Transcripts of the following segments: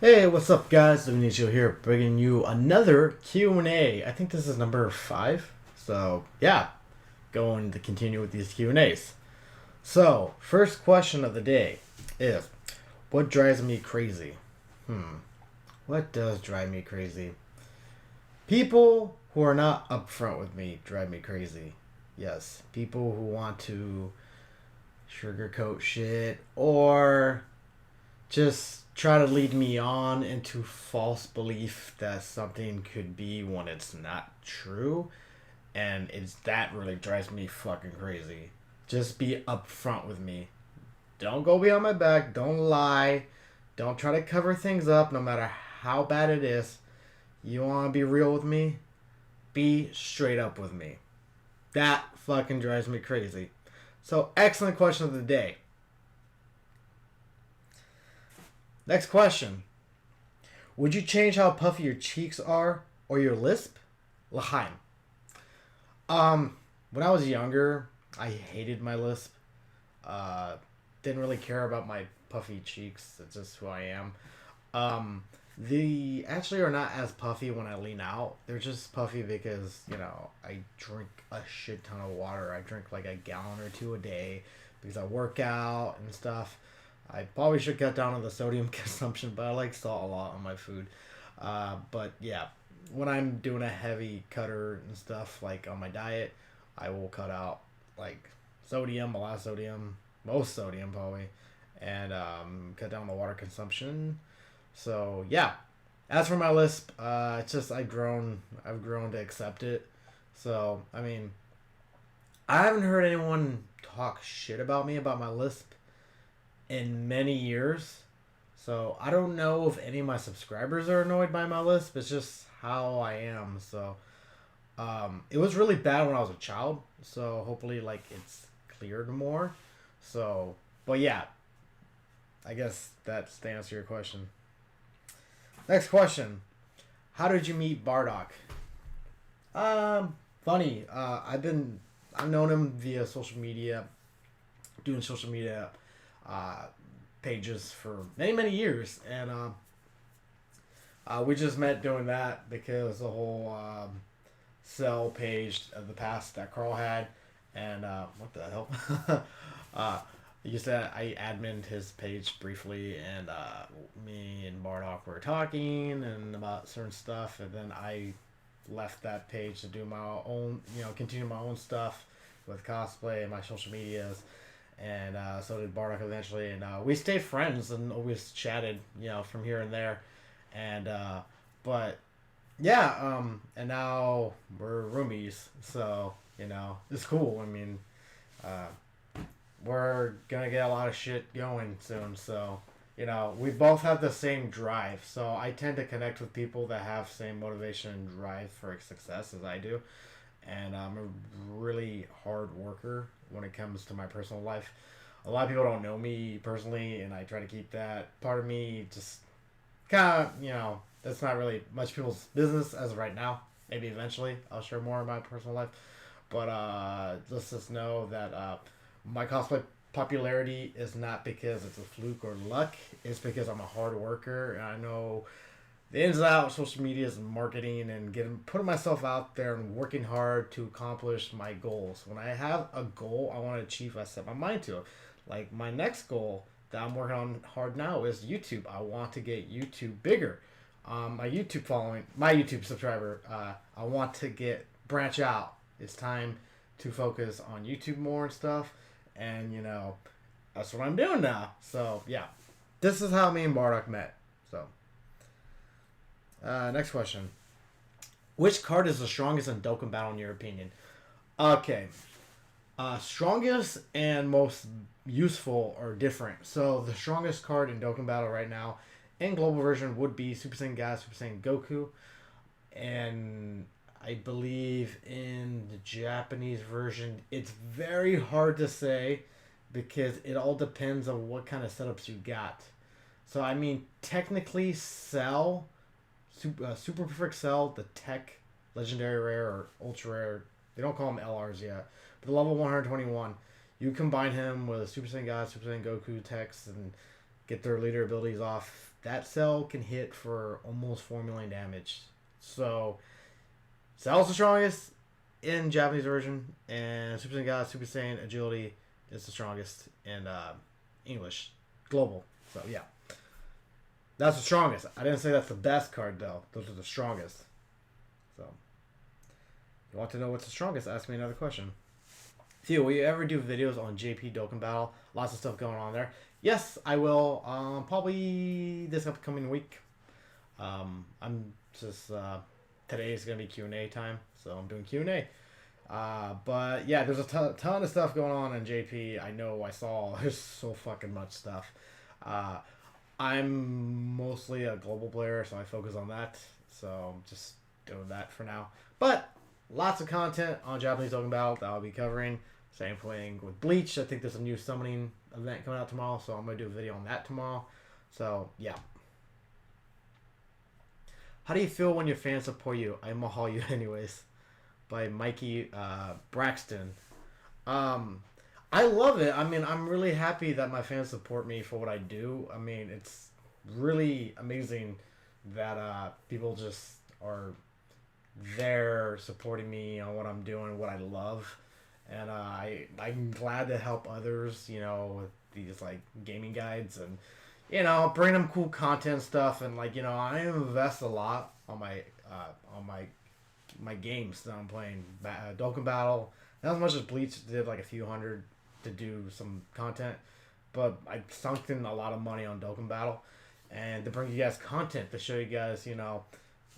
Hey, what's up, guys? Ichigo here, bringing you another Q&A. I think this is number 5. So, yeah, going to continue with these Q&As. So, first question of the day is, what drives me crazy? What does drive me crazy? People who are not upfront with me drive me crazy. Yes, people who want to sugarcoat shit or just try to lead me on into false belief that something could be when it's not true. And it's that really drives me fucking crazy. Just be upfront with me. Don't go behind my back. Don't lie. Don't try to cover things up no matter how bad it is. You want to be real with me? Be straight up with me. That fucking drives me crazy. So, excellent question of the day. Next question. Would you change how puffy your cheeks are or your lisp? L'chaim. When I was younger, I hated my lisp. Uh, didn't really care about my puffy cheeks. That's just who I am. They actually are not as puffy when I lean out. They're just puffy because, I drink a shit ton of water. I drink like a gallon or two a day because I work out and stuff. I probably should cut down on the sodium consumption, but I like salt a lot on my food. But yeah, when I'm doing a heavy cutter and stuff, like on my diet, I will cut out like sodium, a lot of sodium, most sodium probably, and cut down the water consumption. So yeah, as for my lisp, it's just I've grown to accept it. So I mean, I haven't heard anyone talk shit about me about my lisp in many years. So I don't know if any of my subscribers are annoyed by my lisp. It's just how I am. So it was really bad when I was a child. So hopefully, like, it's cleared more. So, but yeah, I guess that's the answer to your question. Next question: how did you meet Bardock? Funny. I've known him via social media, doing social media uh, pages for many many years, and we just met doing that because the whole sell page of the past that Carl had, and what the hell? uh, used to I adminned his page briefly, and me and Bardock were talking and about certain stuff, and then I left that page to do my own, continue my own stuff with cosplay and my social medias, and so did Bardock eventually, and we stayed friends and always chatted, from here and there, and but yeah, and now we're roomies, so it's cool. I mean, uh, we're gonna get a lot of shit going soon, so we both have the same drive. So I tend to connect with people that have same motivation and drive for success as I do, and I'm a really hard worker when it comes to my personal life. A lot of people don't know me personally, and I try to keep that part of me just kind of, that's not really much people's business as of right now. Maybe eventually I'll share more of my personal life. But let's just know that my cosplay popularity is not because it's a fluke or luck. It's because I'm a hard worker and I know the ins and outs of social media and marketing and putting myself out there and working hard to accomplish my goals. When I have a goal I want to achieve, I set my mind to it. Like my next goal that I'm working on hard now is YouTube. I want to get YouTube bigger. My YouTube subscriber, I want to get branch out. It's time to focus on YouTube more and stuff, and that's what I'm doing now. So yeah, this is how me and Bardock met. So next question: which card is the strongest in Dokkan Battle in your opinion? Okay, strongest and most useful are different. So the strongest card in Dokkan Battle right now in global version would be Super Saiyan God, Super Saiyan Goku, and I believe in the Japanese version it's very hard to say because it all depends on what kind of setups you got. So I mean, technically, Cell, Super Perfect Cell, the Tech, Legendary Rare or Ultra Rare, they don't call them LRs yet, but the level 121, you combine him with Super Saiyan God, Super Saiyan Goku, Tex, and get their leader abilities off. That cell can hit for almost 4 million damage. So Cell's the strongest in Japanese version, and Super Saiyan God, Super Saiyan Agility is the strongest in English global. So yeah, that's the strongest. I didn't say that's the best card though. Those are the strongest. So you want to know what's the strongest? Ask me another question. Theo, will you ever do videos on JP Dokkan Battle? Lots of stuff going on there. Yes, I will. Probably this upcoming week. I'm just today is gonna be Q&A time, so I'm doing Q&A. But yeah, there's a ton of stuff going on in JP. I know I saw there's so fucking much stuff. I'm mostly a global player, so I focus on that. So I'm just doing that for now. But lots of content on Japanese Dokkan Battle that I'll be covering. Same thing with Bleach. I think there's a new summoning event coming out tomorrow, so I'm going to do a video on that tomorrow. So, yeah. How do you feel when your fans support you? I mahal you anyways. By Mikey Braxton. I love it. I mean, I'm really happy that my fans support me for what I do. I mean, it's really amazing that people just are there supporting me on what I'm doing, what I love. And I'm glad to help others, you know, with these like gaming guides and, you know, bring them cool content stuff. And like, you know, I invest a lot on my games that I'm playing. Dokkan Battle, not as much as Bleach did, like a few hundred to do some content, but I sunk in a lot of money on Dokkan Battle, and to bring you guys content to show you guys, you know,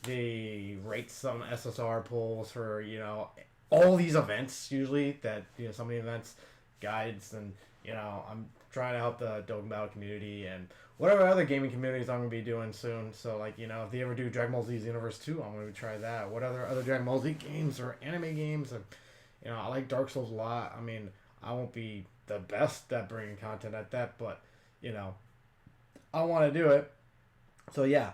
the rates some SSR pulls for, you know, all these events usually that, you know, so many events, guides, and, you know, I'm trying to help the Dokkan Battle community and whatever other gaming communities I'm going to be doing soon. So, like, you know, if they ever do Dragon Ball Z's Universe 2, I'm going to try that. What other Dragon Ball Z games or anime games? And, you know, I like Dark Souls a lot. I mean, I won't be the best at bringing content at that, but, you know, I want to do it. So, yeah.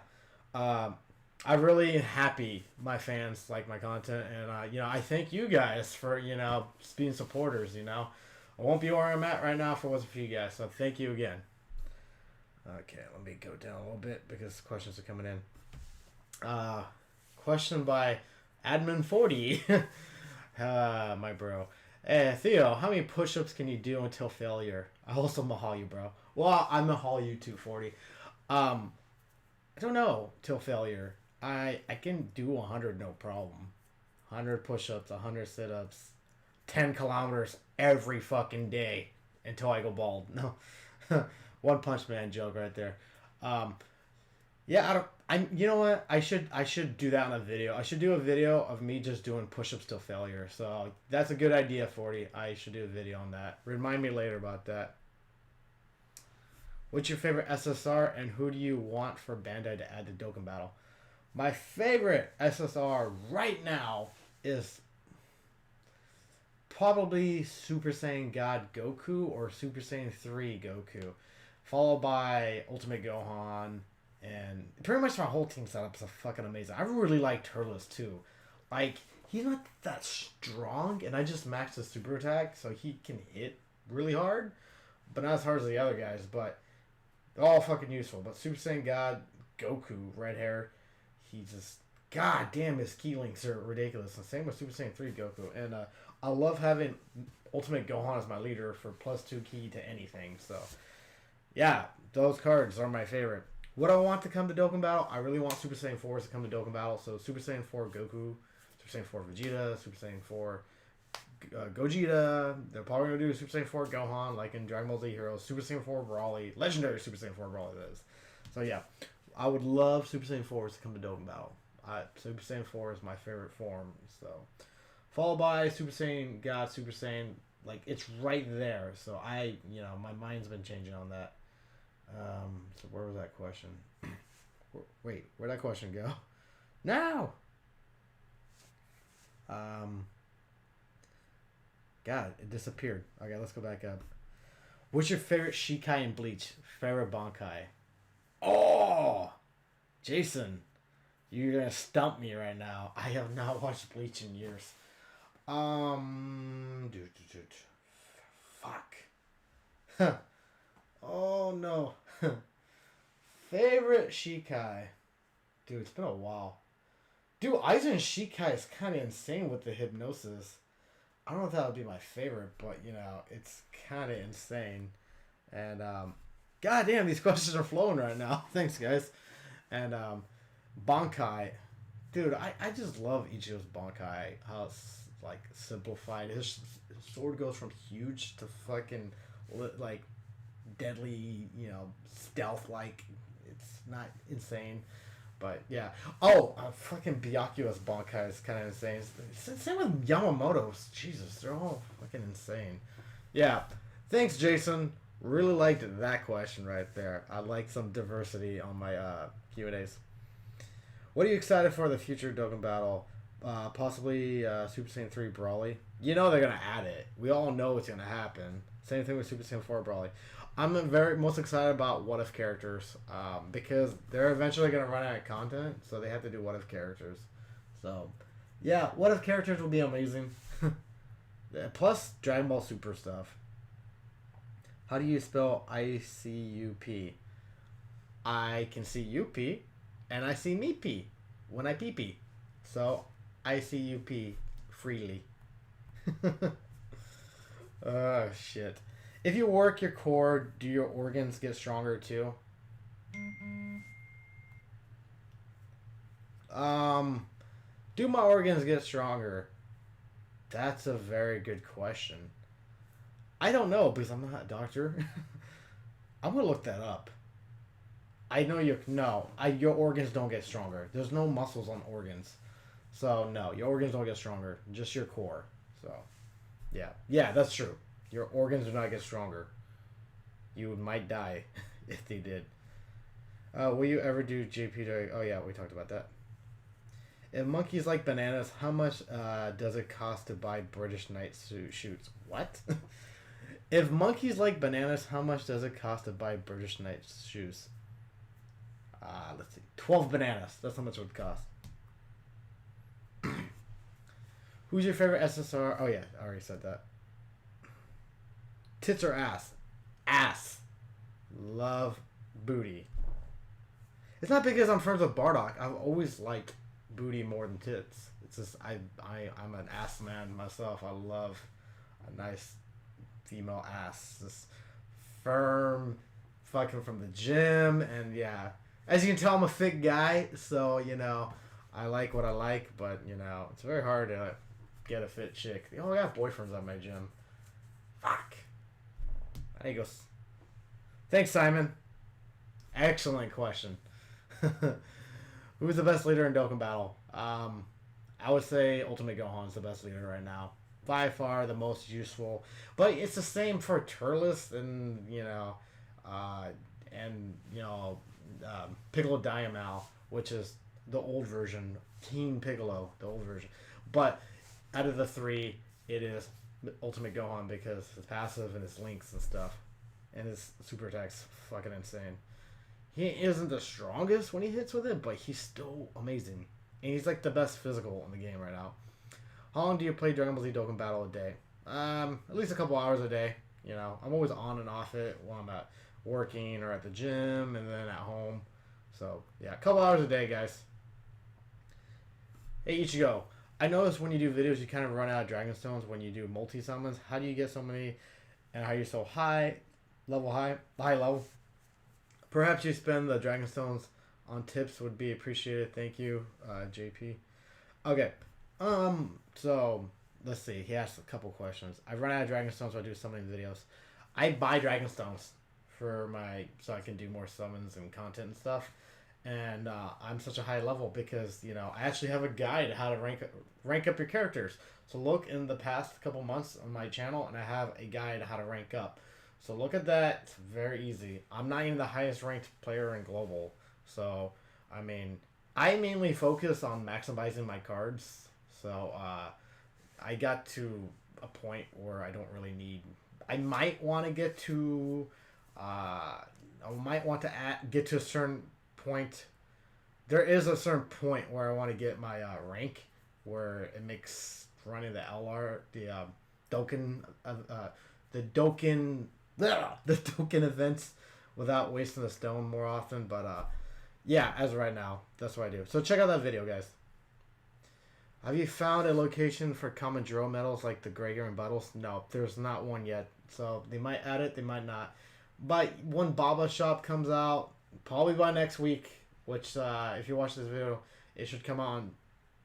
I'm really happy my fans like my content, and you know, I thank you guys for, you know, being supporters. You know, I won't be where I'm at right now if it wasn't for you guys. So thank you again. Okay, let me go down a little bit because questions are coming in. Question by Admin40, my bro. Hey Theo, how many push-ups can you do until failure? I also mahal you, bro. Well, I mahal you too, 40. I don't know till failure. I can do 100 no problem. 100 push-ups, 100 sit-ups, 10 kilometers every fucking day until I go bald. No, One Punch Man joke right there. Yeah, you know what? I should do that in a video. I should do a video of me just doing push-ups till failure. So that's a good idea, 40. I should do a video on that. Remind me later about that. What's your favorite SSR, and who do you want for Bandai to add to Dokkan Battle? My favorite SSR right now is probably Super Saiyan God Goku or Super Saiyan 3 Goku, followed by Ultimate Gohan, and pretty much my whole team setup is fucking amazing. I really like Turles too. Like, he's not that strong, and I just maxed his super attack, so he can hit really hard, but not as hard as the other guys, but they're all fucking useful. But Super Saiyan God Goku, red hair, he just, god damn, his key links are ridiculous. And same with Super Saiyan 3 Goku. And I love having Ultimate Gohan as my leader for +2 key to anything. So, yeah, those cards are my favorite. What I want to come to Dokkan Battle, I really want Super Saiyan 4s to come to Dokkan Battle. So Super Saiyan 4 Goku, Super Saiyan 4 Vegeta, Super Saiyan 4 Gogeta. They're probably going to do Super Saiyan 4 Gohan, like in Dragon Ball Z Heroes. Super Saiyan 4 Brawly. Legendary Super Saiyan 4 Brawly, that is. So, yeah. I would love Super Saiyan 4s to come to Dokkan Battle. Super Saiyan 4 is my favorite form. So, followed by Super Saiyan God, Super Saiyan. Like, it's right there. So, you know, my mind's been changing on that. So, where was that question? Wait, where'd that question go? Now! God, it disappeared. Okay, let's go back up. What's your favorite Shikai in Bleach? Favorite Bankai? Oh! Jason, you're gonna stump me right now. I have not watched Bleach in years. Fuck. Oh no. Favorite Shikai. Dude, it's been a while. Dude, Aizen Shikai is kind of insane with the hypnosis. I don't know if that would be my favorite, but, it's kind of insane. And, god damn, these questions are flowing right now. Thanks, guys. And, Bankai. Dude, I just love Ichigo's Bankai. How it's, like, simplified. His sword goes from huge to fucking, like, deadly, stealth-like. It's not insane. But, yeah. Oh, fucking Byakuya's Bankai is kind of insane. Same with Yamamoto's. Jesus, they're all fucking insane. Yeah. Thanks, Jason. Really liked that question right there. I like some diversity on my Q&As. What are you excited for the future Dokkan Battle? Possibly Super Saiyan 3 Brawly. You know they're going to add it. We all know it's going to happen. Same thing with Super Saiyan 4 Brawly. I'm most excited about what if characters because they're eventually going to run out of content, so they have to do what if characters. So, yeah, what if characters will be amazing. Plus, Dragon Ball Super stuff. How do you spell ICUP? I can see UP, and I see me pee when I pee pee. So, ICUP freely. Oh, shit. If you work your core, do your organs get stronger too? Do my organs get stronger? That's a very good question. I don't know because I'm not a doctor. I'm gonna look that up. I know your organs don't get stronger. There's no muscles on organs, so no, your organs don't get stronger. Just your core. So, yeah, that's true. Your organs do not get stronger. You might die if they did. Will you ever do JP? Oh yeah, we talked about that. If monkeys like bananas, how much does it cost to buy British Knight shoots? What? If monkeys like bananas, how much does it cost to buy British Knight shoes? Let's see. 12 bananas. That's how much it would cost. Who's your favorite SSR? Oh yeah, I already said that. Tits or ass? Ass. Love booty. It's not because I'm friends with Bardock. I've always liked booty more than tits. It's just I'm an ass man myself. I love a nice female ass. Just firm, fucking from the gym, and yeah. As you can tell, I'm a fit guy, so I like what I like, but it's very hard to get a fit chick. I got boyfriends at my gym. Fuck. There you go. Thanks, Simon. Excellent question. Who's the best leader in Dokkan Battle? I would say Ultimate Gohan's the best leader right now. By far the most useful. But it's the same for Turles and, Piccolo Diamal, which is the old version. King Piccolo, the old version. But out of the three, it is Ultimate Gohan because his passive and his links and stuff. And his super attack's fucking insane. He isn't the strongest when he hits with it, but he's still amazing. And he's like the best physical in the game right now. How long do you play Dragon Ball Z Dokkan Battle a day? At least a couple hours a day. I'm always on and off it while I'm at working or at the gym and then at home. So, yeah, a couple hours a day, guys. Hey, Ichigo. I noticed when you do videos, you kind of run out of Dragon Stones when you do multi-summons. How do you get so many, and how are you so high level? Perhaps you spend the Dragon Stones on tips would be appreciated. Thank you, JP. Okay. So, let's see. He asked a couple questions. I run out of Dragon Stones, so I do summoning videos. I buy Dragon Stones so I can do more summons and content and stuff. And I'm such a high level because, I actually have a guide how to rank up your characters. So look in the past couple months on my channel, and I have a guide how to rank up. So look at that. It's very easy. I'm not even the highest ranked player in Global. So, I mainly focus on maximizing my cards. So, I got to a point where I don't really need... I might want to get to... get to a certain point. There is a certain point where I want to get my rank, where it makes running the LR, the Dokkan events without wasting the stone more often. But yeah, as of right now, that's what I do. So check out that video, guys. Have you found a location for common drill metals like the Gregor and Battles? No, there's not one yet. So they might add it, they might not. But when Baba Shop comes out, probably by next week, which if you watch this video, it should come out on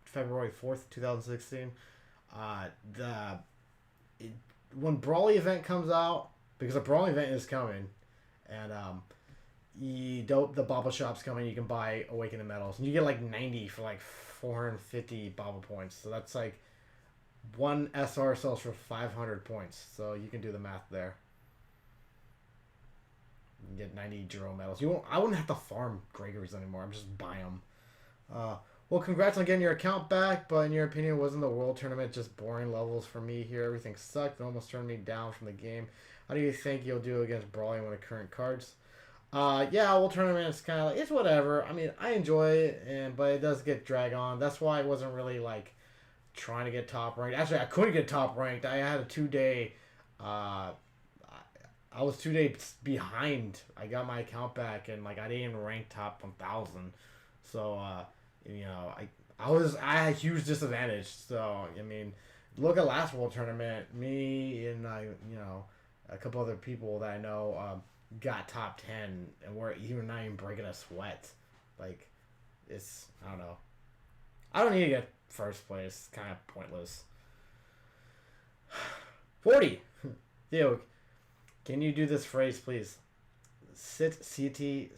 February 4th, 2016. The when Brawly event comes out, because a Brawly event is coming, and the Baba Shop's coming, you can buy Awakening Metals, and you get like 90 for like 450 Baba points. So that's like one SR sells for 500 points. So you can do the math there. You can get 90 Jiro medals. I wouldn't have to farm Gregory's anymore. I'm just buy them. Well, congrats on getting your account back, but in your opinion, wasn't the World Tournament just boring levels for me here? Everything sucked and almost turned me down from the game. How do you think you'll do against Brawly with the current cards? Yeah, World Tournament is kind of like, it's whatever. I mean, I enjoy it, but it does get dragged on. That's why I wasn't really, like, trying to get top ranked. Actually, I couldn't get top ranked. I had a 2-day, I was 2 days behind. I got my account back, and, like, I didn't even rank top 1,000. So, you know, I had a huge disadvantage. So, I mean, look at last World Tournament. Me and, you know, a couple other people that I know, got top 10 and we're even not even breaking a sweat. Like, it's, I don't know. I don't need to get first place. It's kind of pointless. 40. Theo, can you do this phrase, please? City,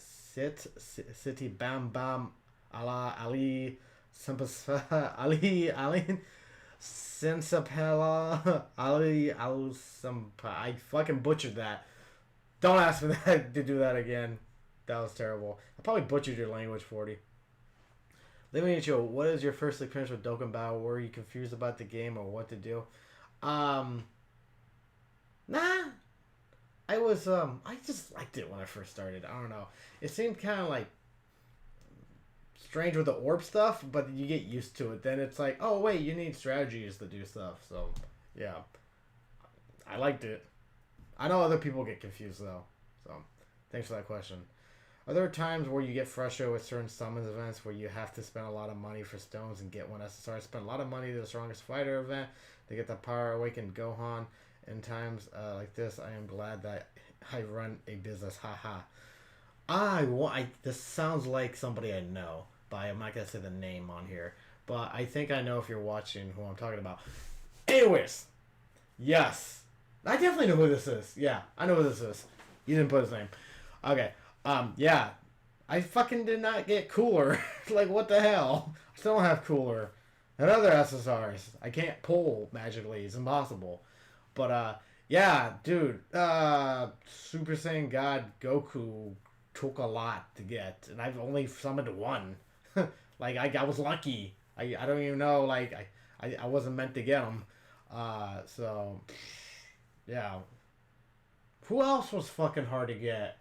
bam, bam, Allah, Ali, Ali, Sensapela, Ali, I fucking butchered that. Don't ask me that, to do that again. That was terrible. I probably butchered your language, 40. Let me ask you, what is your first experience with Dokkan Battle? Were you confused about the game or what to do? Nah. I was, I just liked it when I first started. I don't know. It seemed kind of like strange with the orb stuff, but you get used to it. Then it's like, oh, wait, you need strategies to do stuff. So, yeah. I liked it. I know other people get confused, though. So, thanks for that question. Are there times where you get frustrated with certain summons events where you have to spend a lot of money for stones and get one SSR? Spend a lot of money to the strongest fighter event to get the Power Awakened Gohan. In times like this, I am glad that I run a business. Haha. This sounds like somebody I know, but I'm not going to say the name on here. But I think I know if you're watching who I'm talking about. Anyways, yes. I definitely know who this is. Yeah, I know who this is. You didn't put his name. Okay. Yeah. I fucking did not get cooler. Like, what the hell? I still don't have cooler. And other SSRs. I can't pull magically. It's impossible. But, yeah, dude. Super Saiyan God Goku took a lot to get. And I've only summoned one. Like, I was lucky. I don't even know. Like, I wasn't meant to get him. So... yeah. Who else was fucking hard to get?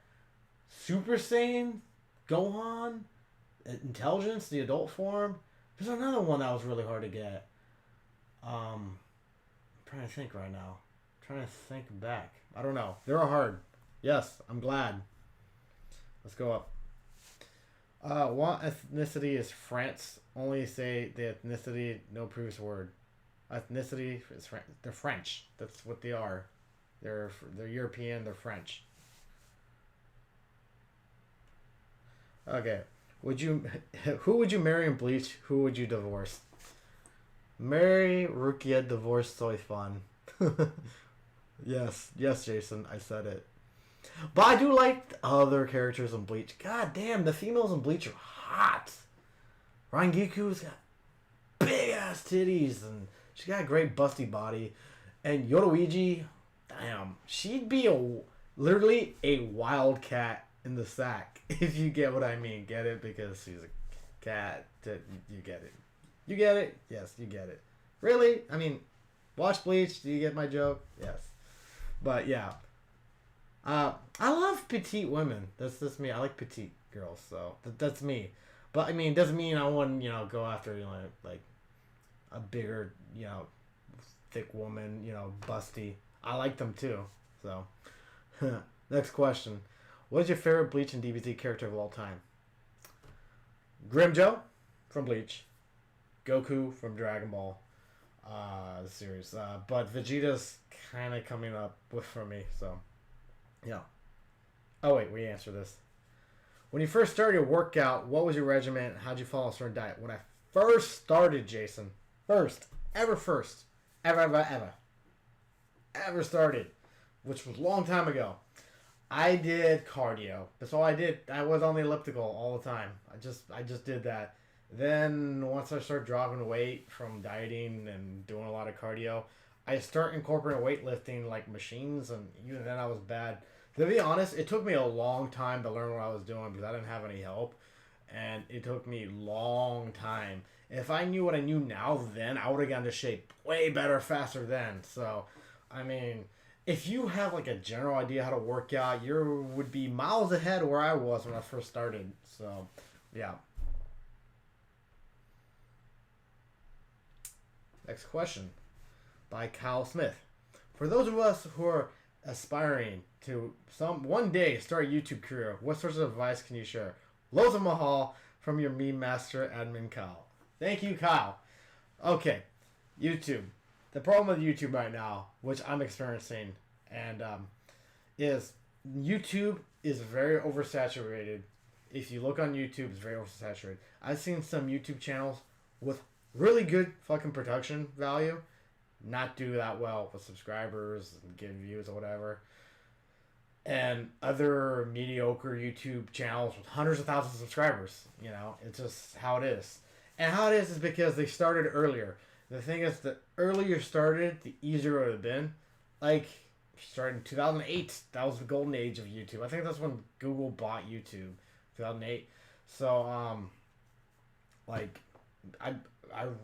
Super Saiyan? Gohan? Intelligence? The adult form? There's another one that was really hard to get. I'm trying to think right now. I'm trying to think back. I don't know. They were hard. Yes, I'm glad. Let's go up. What ethnicity is France? Only say the ethnicity, no previous word. Ethnicity is French. They're French. That's what they are. They're European. They're French. Okay. Who would you marry in Bleach? Who would you divorce? Marry Rukia, divorce Soy Fun. Yes, Jason, I said it. But I do like other characters in Bleach. God damn, the females in Bleach are hot. Rangiku's got big ass titties and she got a great busty body. And Yoruichi, damn, she'd be literally a wildcat in the sack. If you get what I mean. Get it? Because she's a cat. You get it. You get it? Yes, you get it. Really? I mean, watch Bleach. Do you get my joke? Yes. But yeah. I love petite women. That's just me. I like petite girls. So that's me. But I mean, it doesn't mean I wouldn't, go after, like a bigger, thick woman, busty. I like them too. So, next question. What is your favorite Bleach and DBZ character of all time? Grimjo from Bleach, Goku from Dragon Ball series, but Vegeta's kind of coming up with for me. So yeah. Oh wait, we answered this. When you first started your workout, what was your regimen? How'd you follow a certain diet? When I first started, Jason, first ever started, which was a long time ago, I did cardio. That's all I did. I was on the elliptical all the time. I just did that. Then once I started dropping weight from dieting and doing a lot of cardio, I start incorporating weightlifting like machines, and even then I was bad. To be honest, it took me a long time to learn what I was doing because I didn't have any help, and it took me a long time. If I knew what I knew now then, I would have gotten to shape way better faster then. So, I mean, if you have like a general idea how to work out, you would be miles ahead of where I was when I first started. So, yeah. Next question by Kyle Smith. For those of us who are aspiring to one day start a YouTube career, what sorts of advice can you share? Loads of mahal from your meme master admin Kyle. Thank you, Kyle. Okay, YouTube. The problem with YouTube right now, which I'm experiencing, and is YouTube is very oversaturated. If you look on YouTube, it's very oversaturated. I've seen some YouTube channels with really good fucking production value not do that well with subscribers and getting views or whatever. And other mediocre YouTube channels with hundreds of thousands of subscribers. You know, it's just how it is. And how it is because they started earlier. The thing is, the earlier you started, the easier it would have been. Like, started in 2008. That was the golden age of YouTube. I think that's when Google bought YouTube, 2008. So, like, I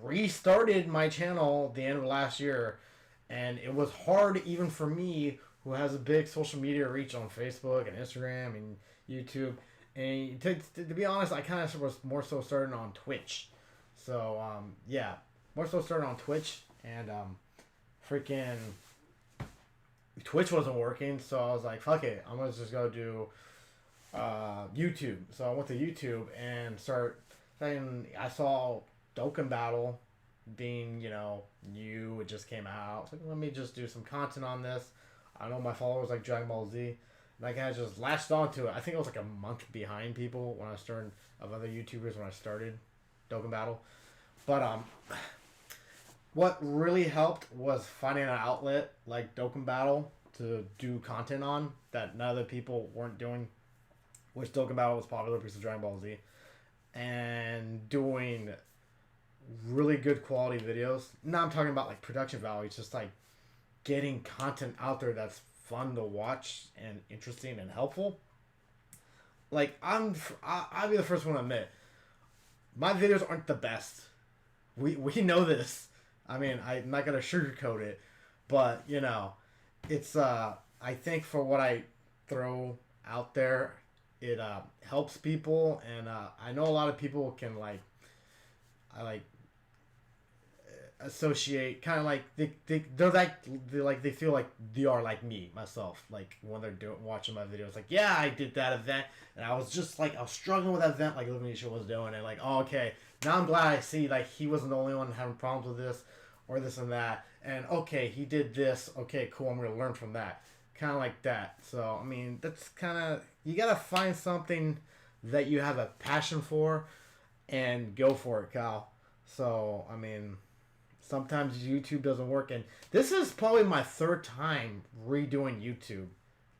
restarted my channel at the end of last year, and it was hard even for me, who has a big social media reach on Facebook and Instagram and YouTube. And to be honest, I kind of was more so starting on Twitch. So, yeah, more so starting on Twitch, and freaking Twitch wasn't working, so I was like, fuck it, I'm gonna just go do YouTube. So I went to YouTube and I saw Dokkan Battle being, new. It just came out. So let me just do some content on this. I know my followers like Dragon Ball Z. And I kind of just latched onto it. I think I was like a month behind people when I started, of other YouTubers when I started Dokkan Battle. But what really helped was finding an outlet like Dokkan Battle to do content on that none other people weren't doing. Which Dokkan Battle was popular because of Dragon Ball Z. And doing really good quality videos. Now I'm talking about like production value. It's just like getting content out there that's fun to watch and interesting and helpful. Like I'll be the first one to admit, my videos aren't the best. We know this. I mean, I'm not gonna sugarcoat it, but it's I think for what I throw out there, it helps people, and I know a lot of people can associate, kind of like they feel like they are like me myself, like when they're watching my videos, like, yeah, I did that event and I was struggling with that event like Ichigo was doing, and like, oh, okay, now I'm glad I see like he wasn't the only one having problems with this or this and that, and okay, he did this, okay, cool, I'm gonna learn from that, kind of like that. So I mean, that's kind of, you gotta find something that you have a passion for and go for it, Kyle. So I mean, sometimes YouTube doesn't work, and this is probably my third time redoing YouTube.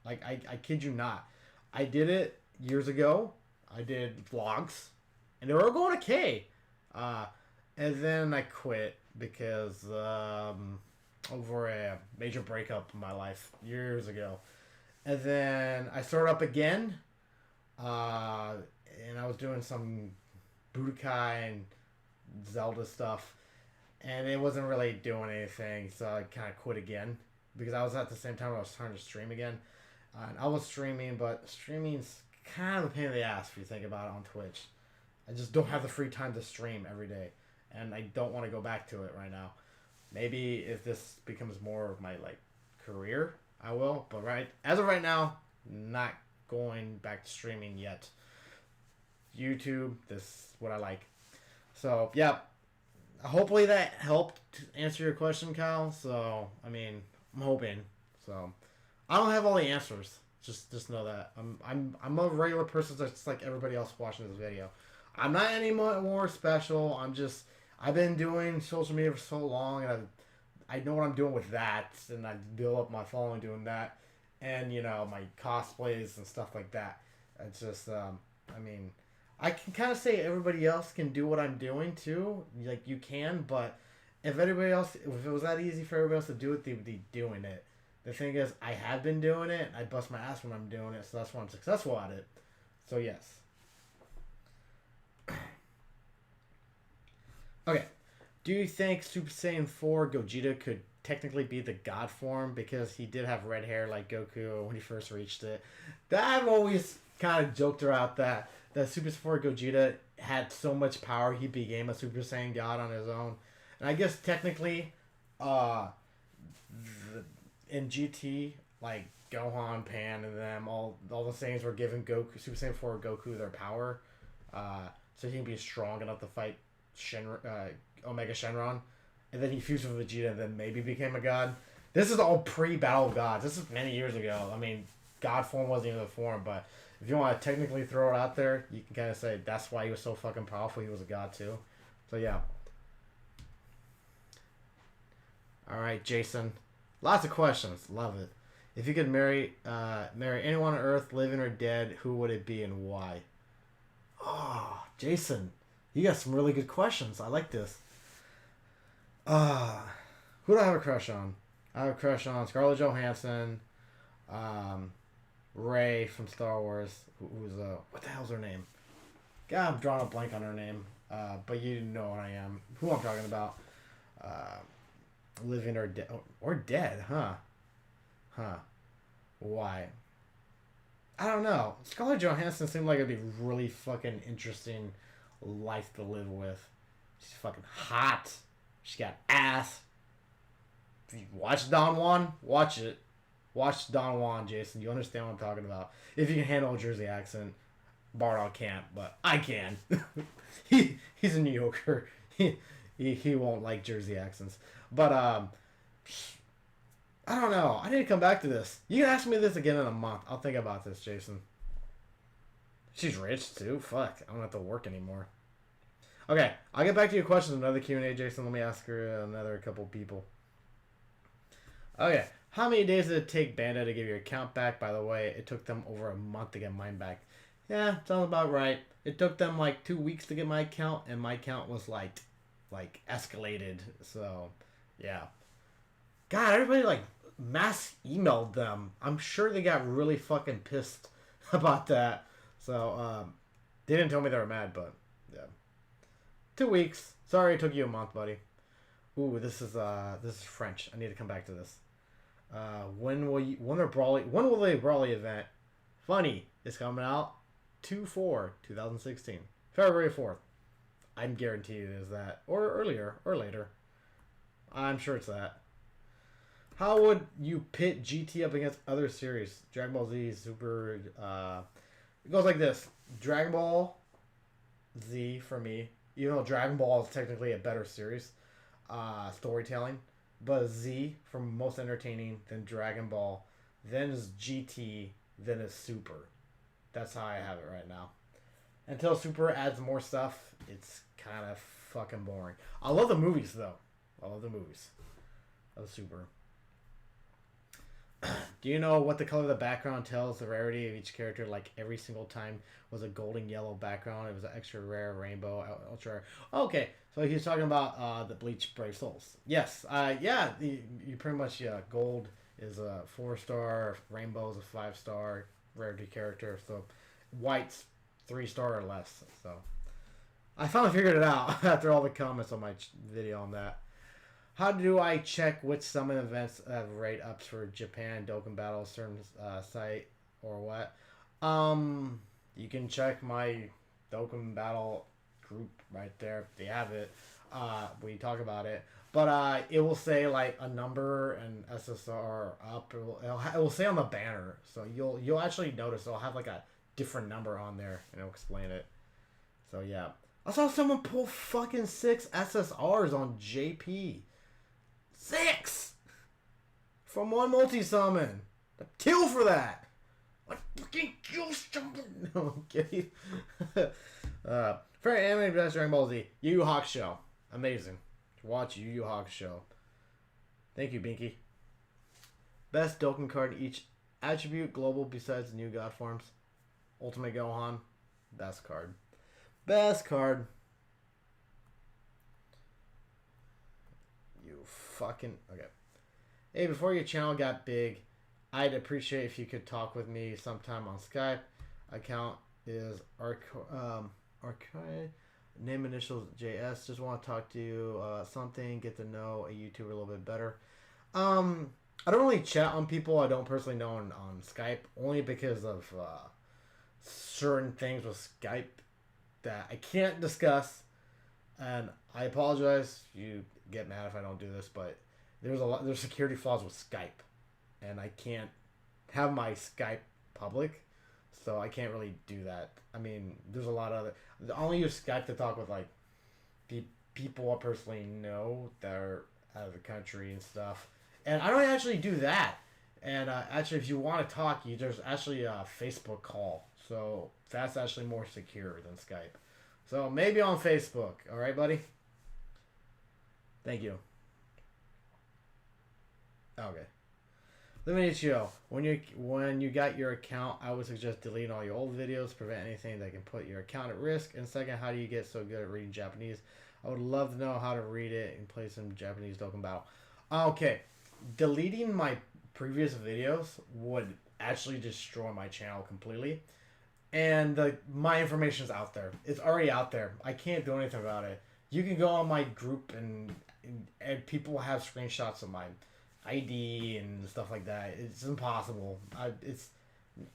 Like, I kid you not. I did it years ago. I did vlogs, and they were going okay. And then I quit because over a major breakup in my life years ago. And then I started up again, and I was doing some Budokai and Zelda stuff. And it wasn't really doing anything, so I kind of quit again. Because I was at the same time I was trying to stream again. And I was streaming, but streaming's kind of a pain in the ass if you think about it on Twitch. I just don't have the free time to stream every day. And I don't want to go back to it right now. Maybe if this becomes more of my, career, I will. But as of right now, not going back to streaming yet. YouTube, this is what I like. So, yeah. Hopefully that helped answer your question, Kyle. So, I mean, I'm hoping. So, I don't have all the answers. Just know that I'm a regular person just like everybody else watching this video. I'm not any more special. I've been doing social media for so long, and I know what I'm doing with that, and I build up my following doing that, and my cosplays and stuff like that. It's just I mean, I can kind of say everybody else can do what I'm doing too. Like you can, but if it was that easy for everybody else to do it, they would be doing it. The thing is, I have been doing it. I bust my ass when I'm doing it, so that's why I'm successful at it. So yes. Okay. Do you think Super Saiyan 4 Gogeta could technically be the god form because he did have red hair like Goku when he first reached it? I've always kind of joked around that Super Saiyan 4 Gogeta had so much power he became a Super Saiyan god on his own. And I guess technically, in GT, like Gohan, Pan, and them, all the Saiyans were giving Super Saiyan 4 Goku their power, so he can be strong enough to fight Omega Shenron, and then he fused with Vegeta, and then maybe became a god. This is all pre-Battle of Gods. This is many years ago. I mean, God form wasn't even a form, but if you want to technically throw it out there, you can kind of say that's why he was so fucking powerful. He was a god too. So yeah. All right, Jason. Lots of questions. Love it. If you could marry anyone on Earth, living or dead, who would it be and why? Oh, Jason, you got some really good questions. I like this. Who do I have a crush on? I have a crush on Scarlett Johansson, Rey from Star Wars, who's what the hell's her name? God, I'm drawing a blank on her name. But you know what I am. Who I'm talking about. Living or dead, huh? Why? I don't know. Scarlett Johansson seemed like it'd be really fucking interesting life to live with. She's fucking hot. She got ass. If you watch Don Juan, watch it. Watch Don Juan, Jason. You understand what I'm talking about. If you can handle a Jersey accent. Bardock can't, but I can. He's a New Yorker. He won't like Jersey accents. But I don't know. I need to come back to this. You can ask me this again in a month. I'll think about this, Jason. She's rich too. Fuck. I don't have to work anymore. Okay, I'll get back to your questions. Another Q&A, Jason. Let me ask her another couple people. Okay. How many days did it take Banda to give your account back? By the way, it took them over a month to get mine back. Yeah, sounds about right. It took them like 2 weeks to get my account, and my account was like escalated. So, yeah. God, everybody like mass emailed them. I'm sure they got really fucking pissed about that. So, they didn't tell me they were mad, but yeah. 2 weeks. Sorry it took you a month, buddy. Ooh, this is French. I need to come back to this. When will the Brawly event? Funny is coming out 2/4/2016, February 4th. I'm guaranteed it is that, or earlier or later. I'm sure it's that. How would you pit GT up against other series? Dragon Ball Z, Super. It goes like this: Dragon Ball Z for me. Even though Dragon Ball is technically a better series, storytelling. But Z for most entertaining, then Dragon Ball, then is GT, then is Super. That's how I have it right now. Until Super adds more stuff, it's kind of fucking boring. I love the movies though. I love the movies of Super. Do you know what the color of the background tells the rarity of each character? Like every single time was a golden yellow background. It was an extra rare rainbow, ultra rare. Okay, so he's talking about the Bleach Brave Souls. Yes, yeah, you pretty much gold is a 4-star, rainbow is a 5-star rarity character. So white's 3-star or less. So I finally figured it out after all the comments on my video on that. How do I check which summon events have rate ups for Japan, Dokkan Battle, certain site, or what? You can check my Dokkan Battle group right there. They have it. We talk about it. But it will say like a number and SSR up. It will say on the banner, so you'll actually notice it'll have like a different number on there, and it'll explain it. So yeah, I saw someone pull fucking 6 SSRs on JP. 6 from one multi summon. A kill for that. Like fucking kill someone. No, I'm kidding. Favorite anime best Dragon Ball Z. Yu Yu Hakusho. Amazing. Watch Yu Yu Hakusho. Thank you, Binky. Best Dokkan card each attribute global besides the new god forms. Ultimate Gohan. Best card. Best card. You fucking... Okay. Hey, before your channel got big, I'd appreciate if you could talk with me sometime on Skype. Account is Archive. Name initials JS. Just want to talk to you something. Get to know a YouTuber a little bit better. I don't really chat on people I don't personally know on Skype. Only because of certain things with Skype that I can't discuss. And I apologize if you get mad if I don't do this, but there's security flaws with Skype, and I can't have my Skype public, so I can't really do that. I mean, there's a lot of other... I only use Skype to talk with like the people I personally know that are out of the country and stuff, and I don't actually do that. And actually, if you want to talk, there's actually a Facebook call, so that's actually more secure than Skype. So maybe on Facebook. All right, buddy? Thank you. Okay. Let me Ichigo. When you got your account, I would suggest deleting all your old videos to prevent anything that can put your account at risk. And second, how do you get so good at reading Japanese? I would love to know how to read it and play some Japanese Dokkan Battle. Okay. Deleting my previous videos would actually destroy my channel completely. And my information is out there. It's already out there. I can't do anything about it. You can go on my group and people have screenshots of my ID and stuff like that. It's impossible.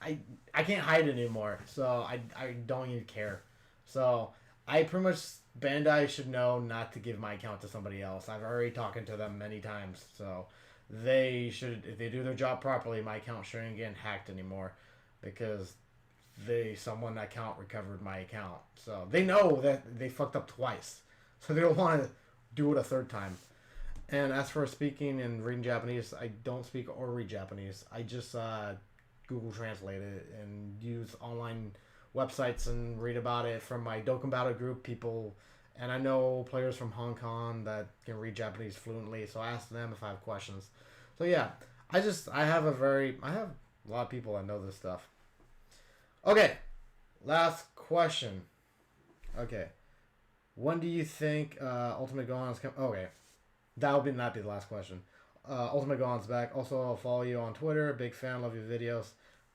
I can't hide it anymore. So I don't even care. So I pretty much... Bandai should know not to give my account to somebody else. I've already talked to them many times. So they should... If they do their job properly, my account shouldn't get hacked anymore. Because... someone account recovered my account, so they know that they fucked up twice, so they don't want to do it a third time. And as for speaking and reading Japanese, I don't speak or read Japanese. I just Google Translate it and use online websites and read about it from my Dokkan Battle group people. And I know players from Hong Kong that can read Japanese fluently, so I ask them if I have questions. So yeah, I have a lot of people that know this stuff. Okay, last question. Okay, when do you think Ultimate Gohan's come? Okay, that will not be the last question. Ultimate Gohan's back. Also, I'll follow you on Twitter. Big fan, love your videos.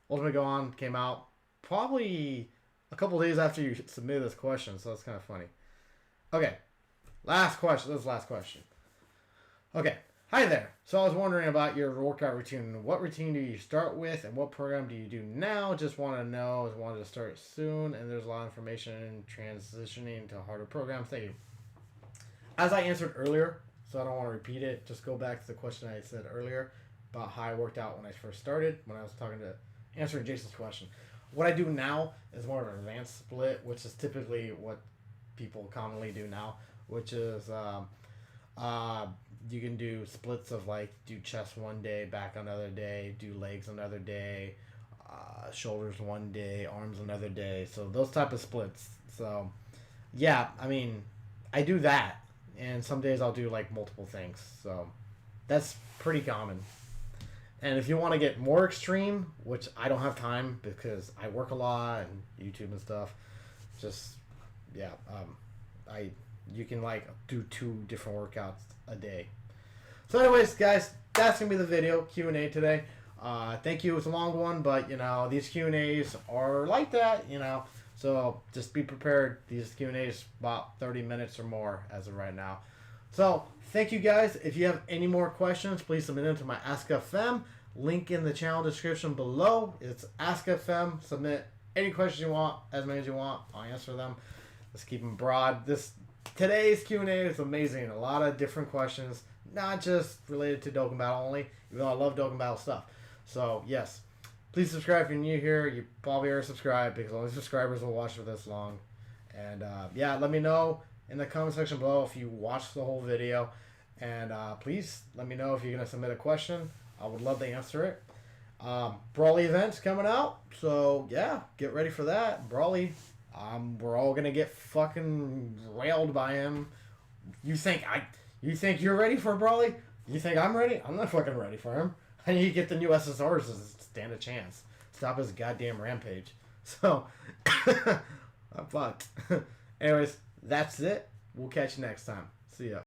Ultimate Gohan came out probably a couple days after you submitted this question, so that's kind of funny. Okay, last question. This is the last question. Okay. Hi there. So I was wondering about your workout routine. What routine do you start with and what program do you do now? Just want to know. I wanted to start soon, and there's a lot of information in transitioning to harder programs. Thank you. As I answered earlier, so I don't want to repeat it, just go back to the question I said earlier about how I worked out when I first started, when I was answering Jason's question. What I do now is more of an advanced split, which is typically what people commonly do now, which is... you can do splits of like do chest one day, back another day, do legs another day, shoulders one day, arms another day. So those type of splits. So yeah, I mean, I do that, and some days I'll do like multiple things. So that's pretty common. And if you want to get more extreme, which I don't have time because I work a lot and YouTube and stuff, just yeah, you can like do 2 different workouts a day. So anyways, guys, that's gonna be the video Q&A today. Thank you. It's a long one, but you know these Q&As are like that, you know. So just be prepared. These Q&As about 30 minutes or more as of right now. So thank you guys. If you have any more questions, please submit them to my Ask FM. Link in the channel description below. It's Ask FM. Submit any questions you want, as many as you want. I'll answer them. Let's keep them broad. Today's Q&A is amazing. A lot of different questions, not just related to Dokkan Battle only, even though I love Dokkan Battle stuff. So, yes. Please subscribe if you're new here. You probably already subscribed because only subscribers will watch for this long. And, yeah, let me know in the comment section below if you watched the whole video. And please let me know if you're going to submit a question. I would love to answer it. Brawly event's coming out. So, yeah, get ready for that. Brawly. We're all going to get fucking railed by him. You think you're ready for Brawly? You think I'm ready? I'm not fucking ready for him. I need to get the new SSRs to stand a chance. Stop his goddamn rampage. So, I'm fucked. Anyways, that's it. We'll catch you next time. See ya.